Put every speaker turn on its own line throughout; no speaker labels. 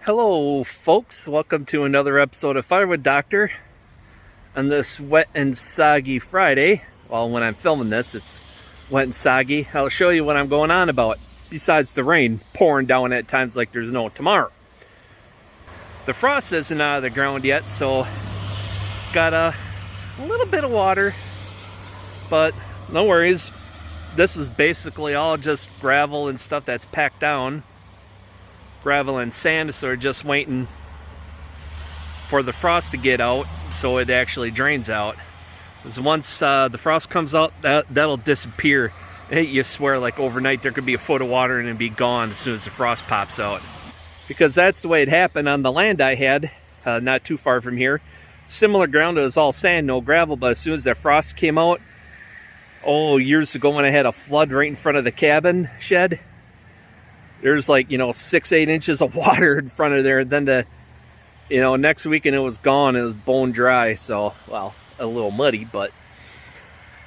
Hello folks, welcome to another episode of Firewood Doctor on this wet and soggy Friday. Well, when I'm filming this, it's wet and soggy. I'll show you what I'm going on about, besides the rain pouring down at times like there's no tomorrow. The frost isn't out of the ground yet, so got a little bit of water, but no worries. This is basically all just gravel and stuff that's packed down. Gravel and sand, so we're just waiting for the frost to get out so it actually drains out. Because once the frost comes out, that'll disappear. You swear, like overnight there could be a foot of water and it'd be gone as soon as the frost pops out. Because that's the way it happened on the land I had, not too far from here. Similar ground, it was all sand, no gravel, but as soon as that frost came out, years ago when I had a flood right in front of the cabin shed, there's like, 6-8 inches of water in front of there. And then next weekend it was gone. It was bone dry. So, well, a little muddy, but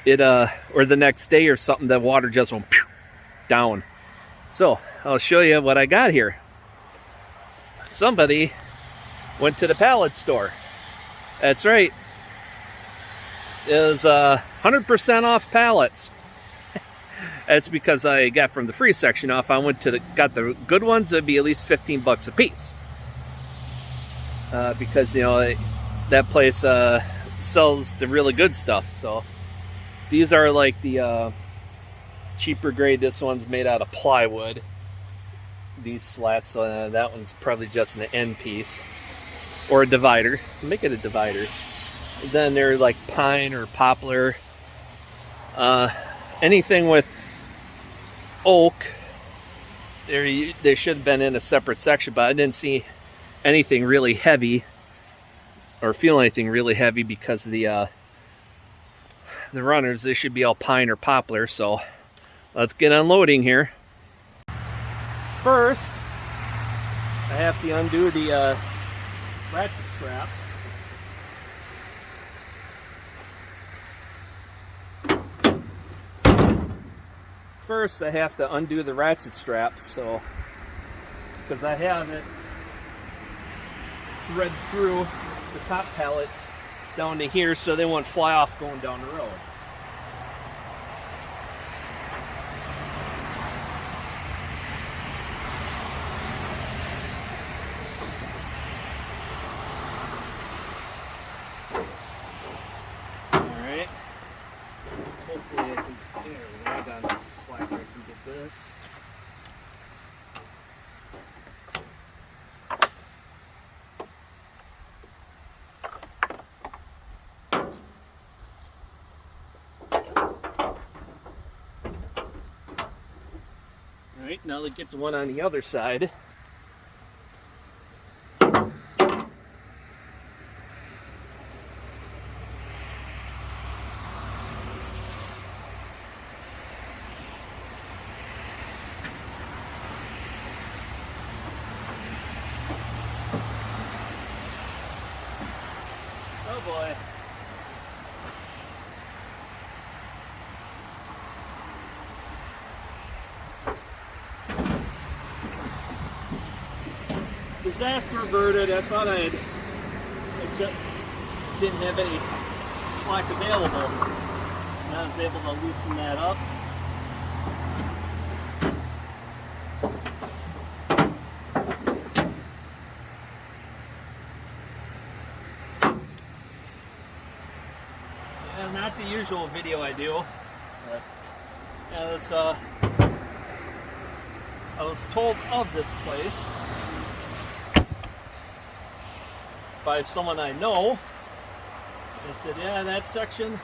it, or the next day or something, the water just went down. So I'll show you what I got here. Somebody went to the Pallet store. That's right. It was 100% off pallets. That's because I got from the free section off. I went to got the good ones. It'd be at least $15 a piece. Because that place sells the really good stuff. So these are like the cheaper grade. This one's made out of plywood. These slats. That one's probably just an end piece or a divider. Make it a divider. Then they're like pine or poplar. Anything with oak, they should have been in a separate section, but I didn't see anything really heavy or feel anything really heavy because of the runners. They should be all pine or poplar. So let's get unloading here. First, I have to undo the ratchet straps. First, I have to undo the ratchet straps, so because I have it thread through the top pallet down to here, so they won't fly off going down the road. All right. Hopefully, I can. There we go. Down this slack, I can get this. Alright, now let's get the one on the other side. Oh boy. Disaster averted. I thought I just didn't have any slack available. And I was able to loosen that up. Yeah, not the usual video I do. But, yeah, this, I was told of this place by someone I know. They said, yeah, that section,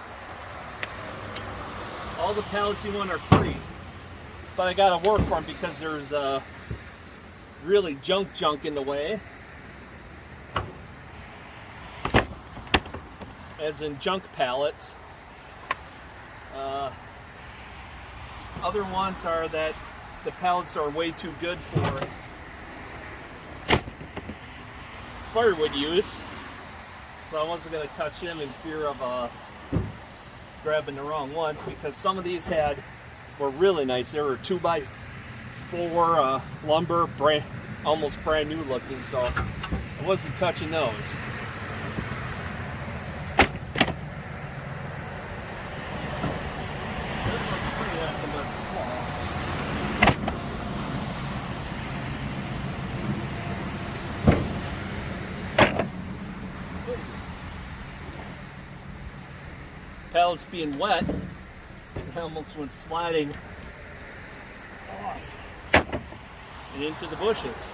all the pallets you want are free. But I gotta work for them because there's really junk in the way. As in junk pallets. Other ones are that the pallets are way too good for firewood use, so I wasn't going to touch them in fear of grabbing the wrong ones, because some of these were really nice. They were 2x4 lumber, almost brand new looking, so I wasn't touching those. This one's pretty nice and but small. Pallets being wet, I almost went sliding off and into the bushes.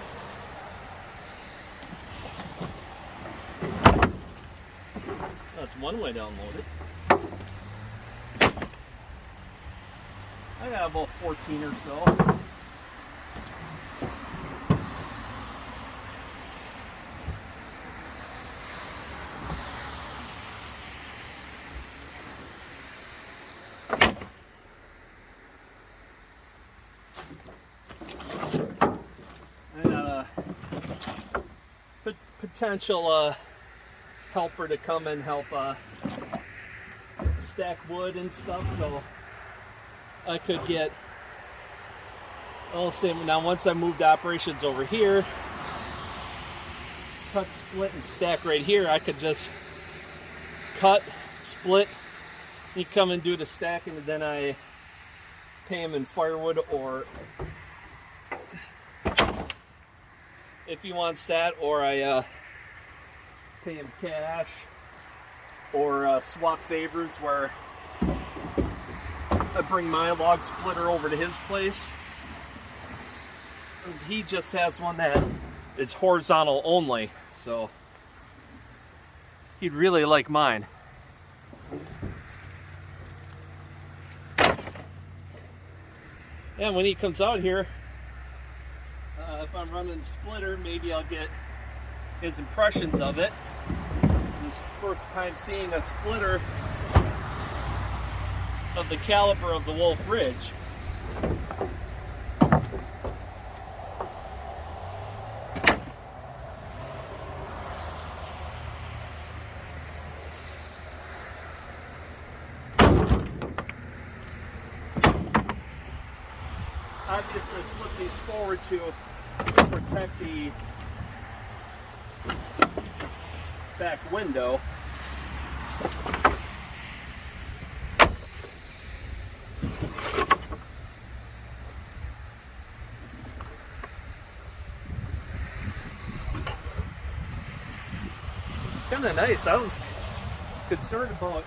That's one way to unload it. I got about 14 or so. Potential helper to come and help stack wood and stuff, so I could get, I'll say now once I moved operations over here, cut, split, and stack right here, I could just cut, split, he come and do the stacking, and then I pay him in firewood, or if he wants that, or I pay him cash, or swap favors where I bring my log splitter over to his place. Because he just has one that is horizontal only, so he'd really like mine. And when he comes out here, if I'm running the splitter, maybe I'll get his impressions of it. This is first time seeing a splitter of the caliber of the Wolf Ridge. Obviously flip these forward to protect the back window. It's kind of nice. I was concerned about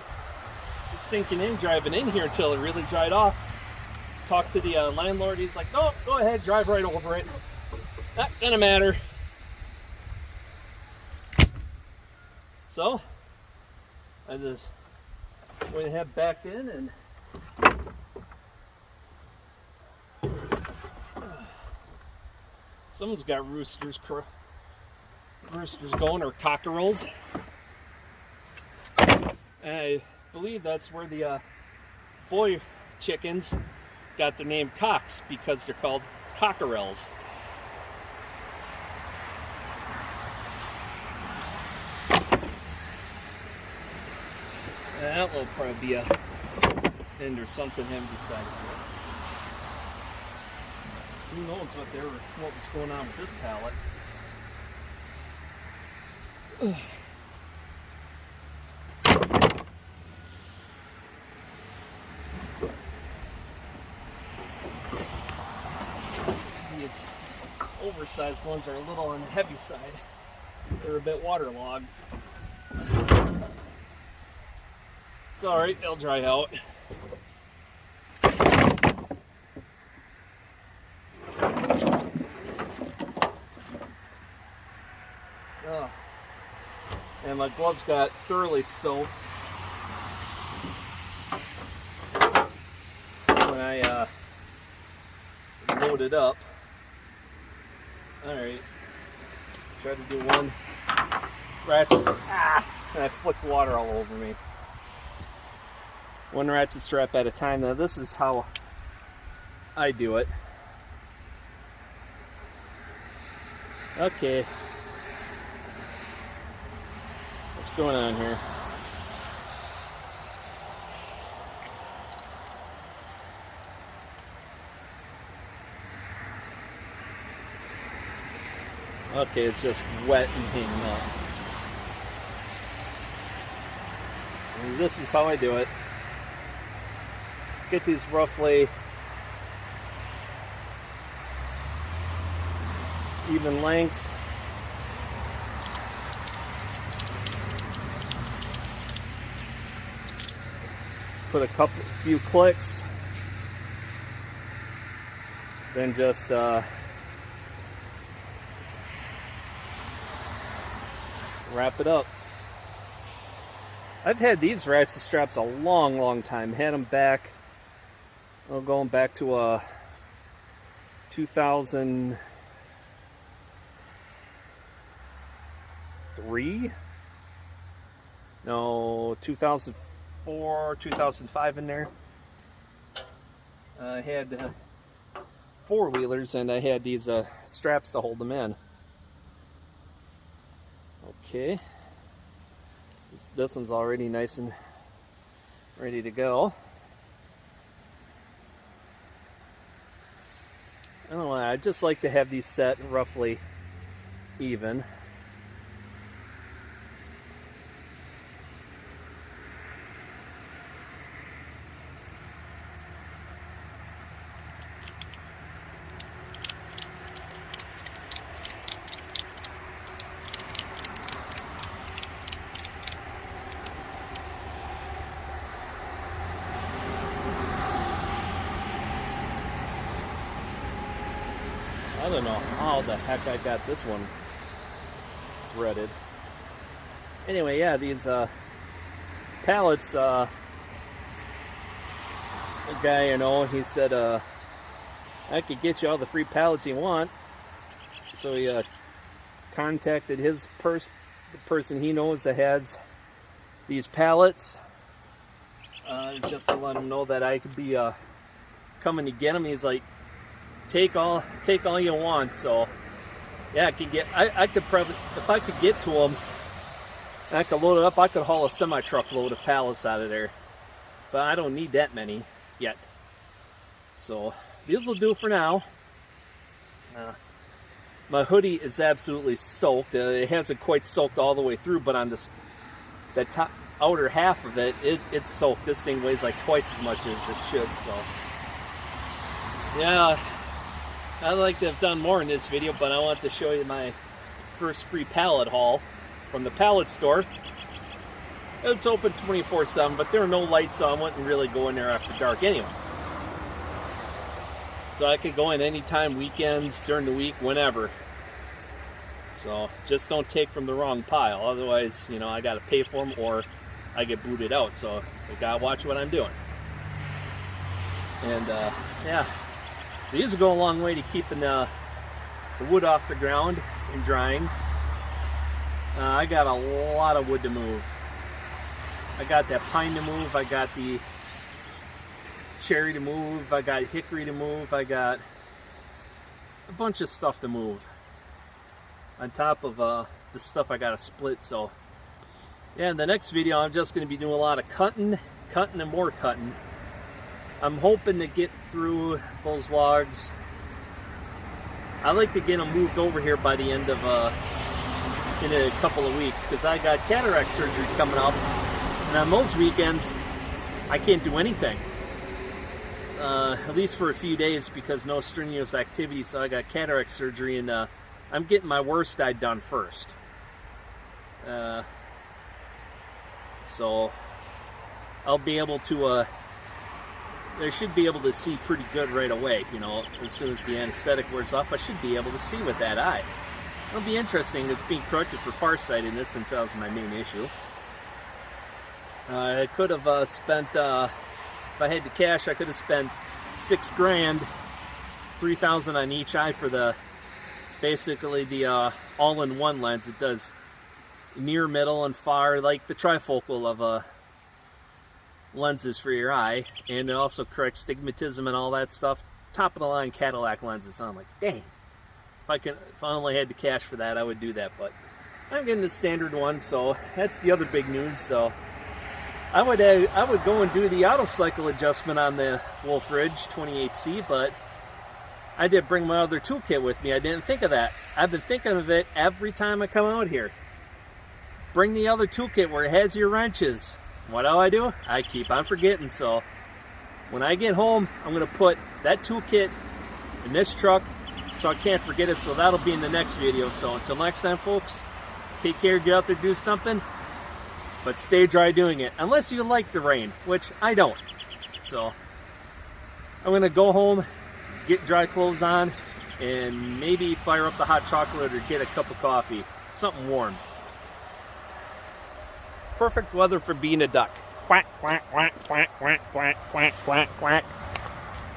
sinking in, driving in here until it really dried off. Talked to the landlord. He's like, "No, go ahead, drive right over it. Not gonna matter." So I just went ahead, backed in, and someone's got roosters going, or cockerels. And I believe that's where the boy chickens got their name cocks, because they're called cockerels. That will probably be a end or something him decided to. Who knows what was going on with this pallet. These oversized ones are a little on the heavy side. They're a bit waterlogged. It's alright, they'll dry out. Oh. And my gloves got thoroughly soaked when I loaded up. Alright. Try to do one ratchet. And I flicked water all over me. One ratchet strap at a time. Now this is how I do it. Okay. What's going on here? Okay, it's just wet and hanging up. And this is how I do it. Get these roughly even length. Put a few clicks, then just wrap it up. I've had these ratchet straps a long time. Had them back, well, going back to 2003? No, 2004, 2005 in there. I had four-wheelers and I had these straps to hold them in. Okay. This one's already nice and ready to go. I don't know, I just like to have these set roughly even. I don't know how the heck I got this one threaded. Anyway, yeah, these pallets, a guy, you know, he said I could get you all the free pallets you want. So he contacted the person he knows that has these pallets, just to let him know that I could be coming to get them. He's like, take all you want. So yeah, I could probably, if I could get to them and I could load it up, I could haul a semi-truck load of pallets out of there, but I don't need that many yet. So these will do for now. My hoodie is absolutely soaked. It hasn't quite soaked all the way through, but on that top outer half of it, it's soaked. This thing weighs like twice as much as it should. So yeah, I'd like to have done more in this video, but I want to show you my first free pallet haul from the pallet store. It's open 24/7, but there are no lights, so I wouldn't really go in there after dark anyway. So I could go in anytime, weekends, during the week, whenever. So just don't take from the wrong pile. Otherwise, you know, I got to pay for them or I get booted out. So I got to watch what I'm doing. And yeah. So these will go a long way to keeping the wood off the ground and drying. I got a lot of wood to move. I got that pine to move. I got the cherry to move. I got hickory to move. I got a bunch of stuff to move. On top of the stuff I got to split. So yeah, in the next video I'm just going to be doing a lot of cutting and more cutting. I'm hoping to get through those logs. I like to get them moved over here by the end of in a couple of weeks, because I got cataract surgery coming up, and on those weekends I can't do anything, at least for a few days, because no strenuous activity. So I got cataract surgery, and I'm getting my worst eye done first. So I'll be able to I should be able to see pretty good right away. You know, as soon as the anesthetic wears off, I should be able to see with that eye. It'll be interesting. It's being corrected for farsightedness, since that was my main issue. I could have spent, if I had the cash, I could have spent $6 grand, $3,000 on each eye for the, basically the all-in-one lens. It does near, middle, and far, like the trifocal of lenses for your eye, and it also corrects stigmatism and all that stuff. Top of the line Cadillac lenses. So I'm like, dang, if I only had the cash for that, I would do that. But I'm getting the standard one, so that's the other big news. So I would go and do the auto cycle adjustment on the Wolf Ridge 28C, but I did bring my other toolkit with me. I didn't think of that. I've been thinking of it every time I come out here. Bring the other toolkit where it has your wrenches. What do? I keep on forgetting, so when I get home, I'm going to put that toolkit in this truck so I can't forget it, so that'll be in the next video. So until next time, folks, take care, get out there, do something, but stay dry doing it, unless you like the rain, which I don't. So I'm going to go home, get dry clothes on, and maybe fire up the hot chocolate or get a cup of coffee, something warm. Perfect weather for being a duck. Quack, quack, quack, quack, quack, quack, quack, quack, quack.